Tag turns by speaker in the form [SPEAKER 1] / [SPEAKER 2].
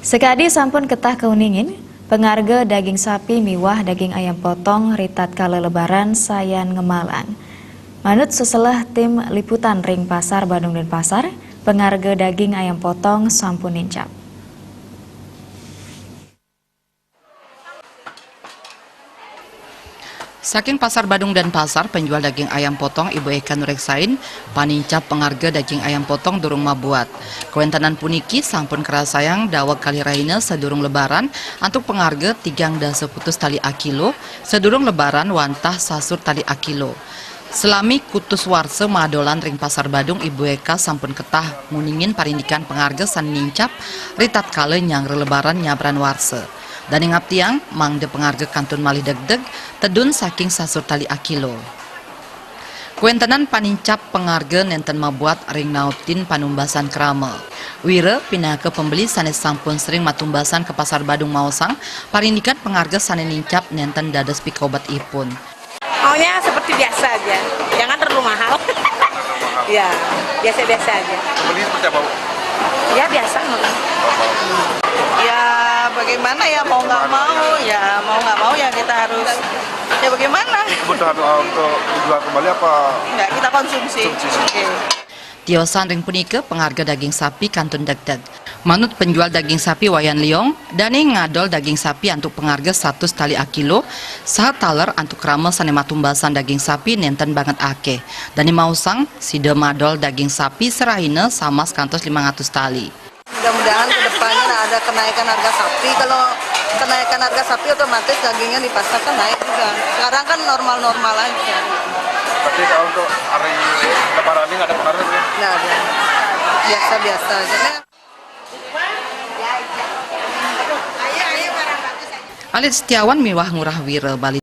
[SPEAKER 1] Sekadi sampun ketah keuningin, pengarga daging sapi miwah daging ayam potong ritat kala lebaran sayan ngemalan. Manut setelah tim liputan Ring Pasar Bandung dan Pasar, pengarga daging ayam potong sampun nincap.
[SPEAKER 2] Saking Pasar Badung dan Pasar, penjual daging ayam potong Ibu Eka Nureksain panincap pengarga daging ayam potong durung mabuat. Kewentanan puniki sampun kerasayang dawak kali raina sedurung lebaran antuk pengarga tigang da seputus tali akilo, sedurung lebaran wantah sasur tali akilo. Selami kutus warse madolan Ring Pasar Badung, Ibu Eka sampun ketah nguningin parindikan pengarga san nincap ritat kale nyangre lebaran nyabran warse. Dan ingap tiang, mang de pengarga kantun malih deg-deg, tedun saking sasur tali akilo. Kuentenan panincap pengarga nenten mabuat ring nautin panumbasan kerama. Wira pindah ke pembeli sanes sampun sering matumbasan ke Pasar Badung Mausang, parindikan pengarga sane nincap nenten dados pikobat ipun.
[SPEAKER 3] Maunya seperti biasa aja, jangan terlalu mahal. Ya, biasa-biasa aja.
[SPEAKER 4] Pembeli seperti apa, Bu?
[SPEAKER 3] Ya biasa. Ya bagaimana ya, mau nggak mau ya kita harus, ya bagaimana?
[SPEAKER 4] Kebutuhan untuk dijual kembali apa?
[SPEAKER 3] Nggak, kita konsumsi. Oke.
[SPEAKER 2] Tiosan ring punike pengarga daging sapi kantun deg-deg. Manut penjual daging sapi wayan liong, dani ngadol daging sapi antuk pengarga 100 tali akilo, saat taler antuk rame sane matumbasan daging sapi nenten banget ake. Dani mausang side madol daging sapi serahine sama sekantos 500 tali.
[SPEAKER 5] Mudah-mudahan ke depannya ada kenaikan harga sapi. Kalau kenaikan harga sapi otomatis dagingnya di pasar kan naik juga. Sekarang kan normal-normal aja.
[SPEAKER 4] Tapi kalau untuk hari lebaran ini nggak ada pengaruh ya?
[SPEAKER 5] Nggak ada. Biasa-biasa aja.
[SPEAKER 2] Alit Setiawan miwah ngurah wira Bali.